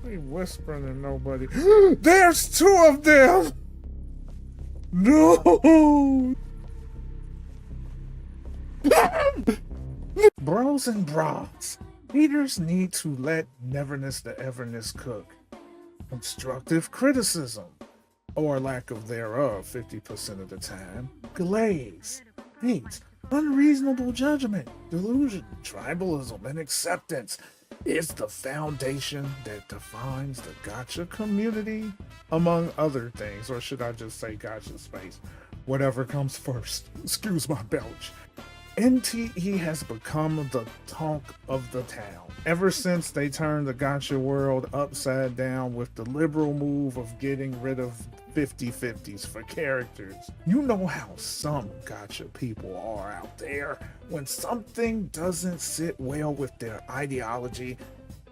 They whispering and nobody. There's two of them! No! Bros and bras. Readers need to let Neverness the Everness cook. Constructive criticism, or lack of thereof 50% of the time. Glaze. Hate. Unreasonable judgment, delusion, tribalism, and acceptance is the foundation that defines the gacha community, among other things. Or should I just say gacha space? Whatever comes first. Excuse my belch. NTE has become the talk of the town ever since they turned the gacha world upside down with the liberal move of getting rid of 50/50s for characters. You know how some gacha people are out there. When something doesn't sit well with their ideology,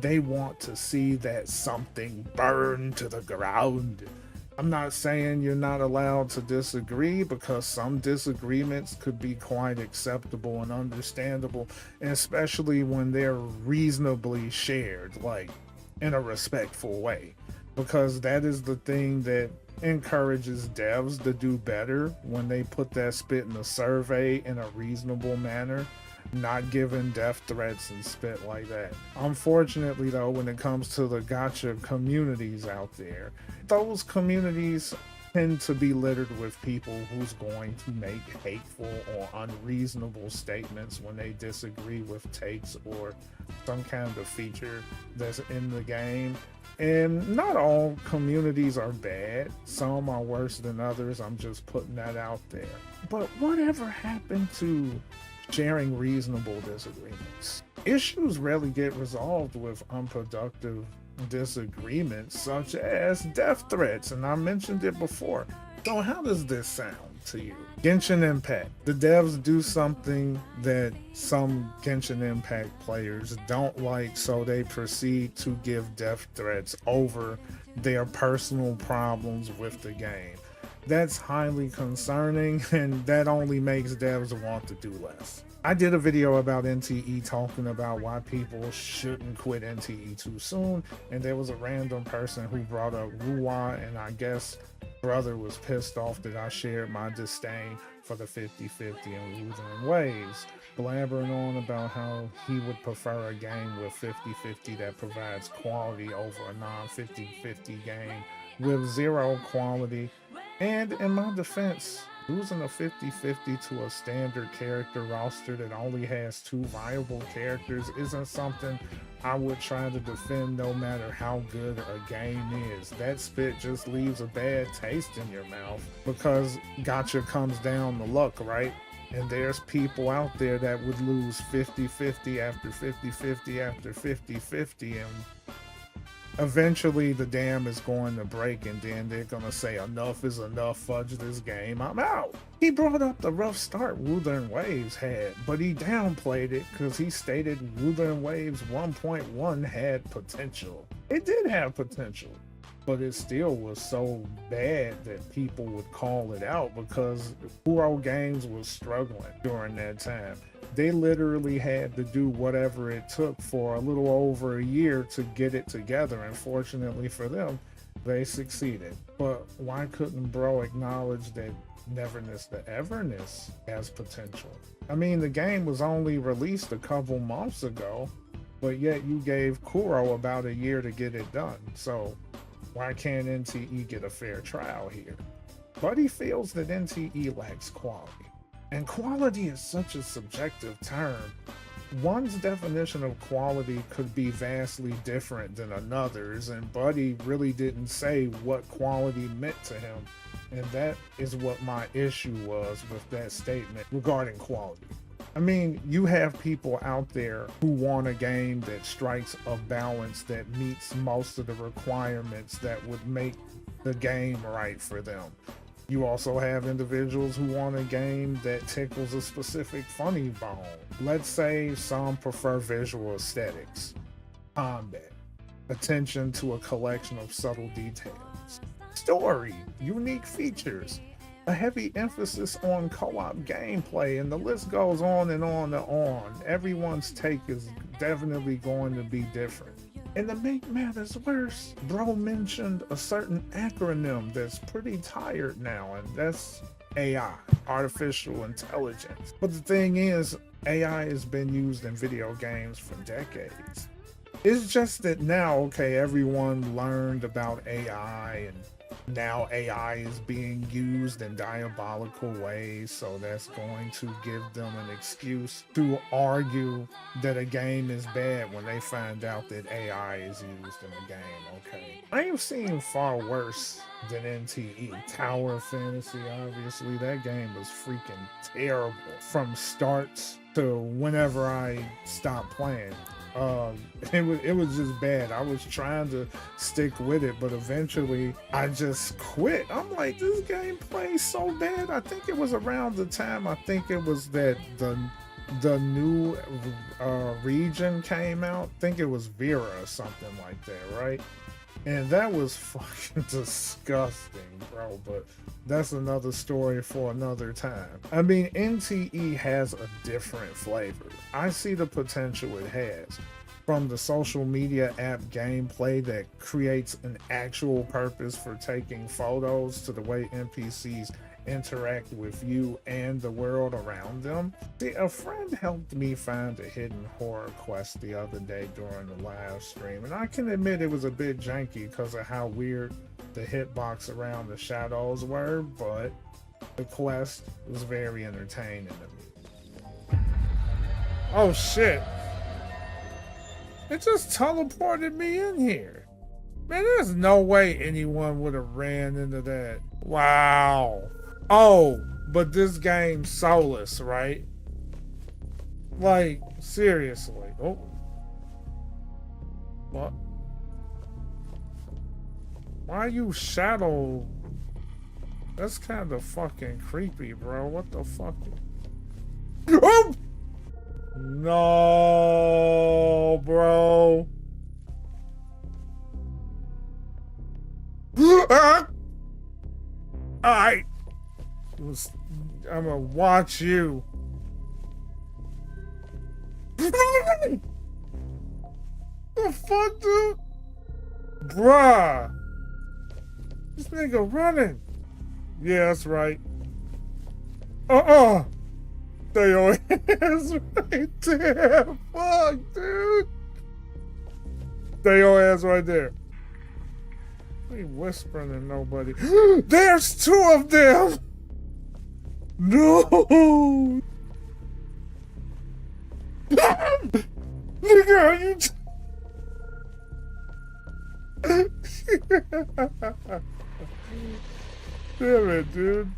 they want to see that something burn to the ground. I'm not saying you're not allowed to disagree, because some disagreements could be quite acceptable and understandable, and especially when they're reasonably shared, like in a respectful way, because that is the thing that encourages devs to do better when they put that spit in a survey in a reasonable manner, not giving death threats and spit like that. Unfortunately though, when it comes to the gacha communities out there, those communities tend to be littered with people who's going to make hateful or unreasonable statements when they disagree with takes or some kind of feature that's in the game. And not all communities are bad. Some are worse than others. I'm just putting that out there. But whatever happened to sharing reasonable disagreements? Issues rarely get resolved with unproductive disagreements such as death threats, and I mentioned it before. So how does this sound to you? Genshin Impact. The devs do something that some Genshin Impact players don't like, so they proceed to give death threats over their personal problems with the game. That's highly concerning, and that only makes devs want to do less. I did a video about NTE talking about why people shouldn't quit NTE too soon, and there was a random person who brought up Ruwa, and I guess brother was pissed off that I shared my disdain for the 50/50 and Lutheran ways, blabbering on about how he would prefer a game with 50/50 that provides quality over a non-50/50 game with zero quality. And in my defense, losing a 50/50 to a standard character roster that only has 2 viable characters isn't something I would try to defend no matter how good a game is. That spit just leaves a bad taste in your mouth, because gacha comes down to luck, right? And there's people out there that would lose 50/50 after 50/50 after 50/50, and eventually the dam is going to break, and then they're going to say enough is enough, fudge this game, I'm out. He brought up the rough start Wuthering Waves had, but he downplayed it because he stated Wuthering Waves 1.1 had potential. It did have potential, but it still was so bad that people would call it out, because Kuro Games was struggling during that time. They literally had to do whatever it took for a little over a year to get it together, and fortunately for them, they succeeded. But why couldn't bro acknowledge that Neverness the Everness has potential? I mean, the game was only released a couple months ago, but yet you gave Kuro about a year to get it done. So why can't NTE get a fair trial here? Buddy feels that NTE lacks quality. And quality is such a subjective term. One's definition of quality could be vastly different than another's, and Buddy really didn't say what quality meant to him. And that is what my issue was with that statement regarding quality. I mean, you have people out there who want a game that strikes a balance that meets most of the requirements that would make the game right for them. You also have individuals who want a game that tickles a specific funny bone. Let's say some prefer visual aesthetics, combat, attention to a collection of subtle details, story, unique features, a heavy emphasis on co-op gameplay, and the list goes on and on and on. Everyone's take is definitely going to be different. And to make matters worse, bro mentioned a certain acronym that's pretty tired now, and that's AI, artificial intelligence. But the thing is, AI has been used in video games for decades. It's just that now, okay, everyone learned about AI, and now AI is being used in diabolical ways, so that's going to give them an excuse to argue that a game is bad when they find out that AI is used in the game, okay? I have seen far worse than NTE. Tower of Fantasy, obviously, that game was freaking terrible from starts to whenever I stopped playing. Um, it was just bad. I was trying to stick with it, but eventually I just quit. I'm like, this game plays so bad. I think it was around the time, I think it was that the new region came out. I think it was Vera or something like that, right? And that was fucking disgusting, bro. But that's another story for another time. I mean, NTE has a different flavor. I see the potential it has. From the social media app gameplay that creates an actual purpose for taking photos to the way NPCs interact with you and the world around them. See, a friend helped me find a hidden horror quest the other day during the live stream, and I can admit it was a bit janky because of how weird the hitbox around the shadows were, but the quest was very entertaining to me. Oh shit! It just teleported me in here. Man, there's no way anyone would have ran into that. Wow. Oh, but this game's soulless, right? Like, seriously. Oh. What? Why are you shadow? That's kind of fucking creepy, bro. What the fuck? Oh! No, bro. Alright. I'm gonna watch you. The fuck, dude? Bruh. This nigga running. Yeah, that's right. There your ass right there. Fuck, dude. There your ass right there. Ain't whispering to nobody. There's two of them. No. Nigga, are you? Damn it, dude.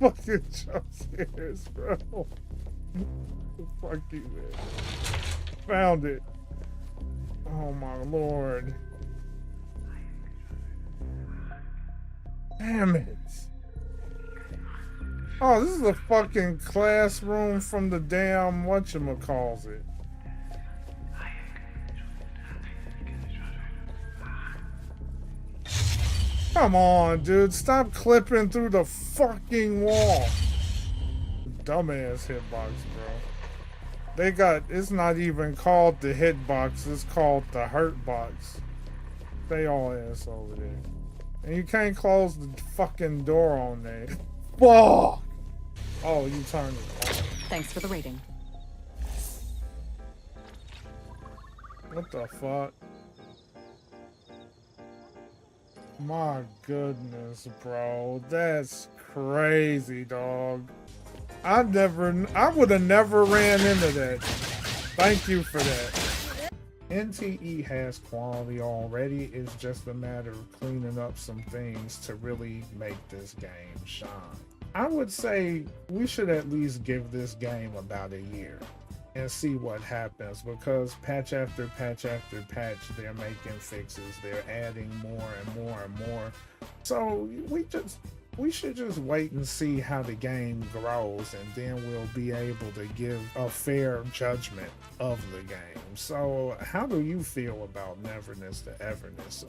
Fucking jump scares, bro. Fuck you, man. Found it. Oh my lord. Damn it. Oh, this is a fucking classroom from the damn whatchamacallit. Come on, dude. Stop clipping through the fucking wall. Dumbass hitbox, bro. They got, it's not even called the hitbox, it's called the hurt box. They all ass over there. And you can't close the fucking door on there. Fuck! Oh, you turned it off. Thanks for the rating. What the fuck? My goodness, bro. That's crazy, dog. I would have never ran into that. Thank you for that. NTE has quality already. It's just a matter of cleaning up some things to really make this game shine. I would say we should at least give this game about a year and see what happens, because patch after patch after patch, they're making fixes, they're adding more and more and more. So we should just wait and see how the game grows, and then we'll be able to give a fair judgment of the game. So how do you feel about Neverness to Everness?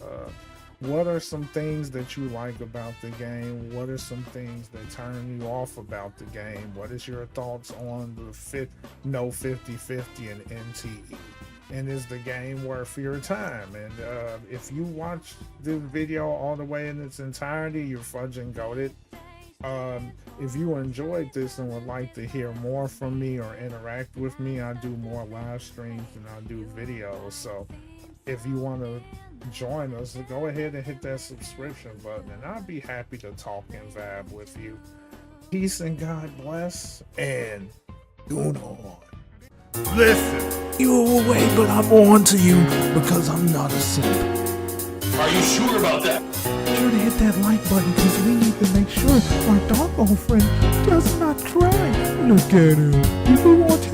What are some things that you like about the game? What are some things that turn you off about the game? What is your thoughts on the no 50/50 and NTE? And is the game worth your time? And if you watch the video all the way in its entirety, you're fudging goated. If you enjoyed this and would like to hear more from me or interact with me, I do more live streams and I do videos. So if you want to join us, go ahead and hit that subscription button, and I'll be happy to talk and vibe with you. Peace and God bless, and tune on. Listen, you're away, but I'm on to you because I'm not a simp. Are you sure about that? Be sure to hit that like button because we need to make sure our doggo friend does not cry. Look at him. People want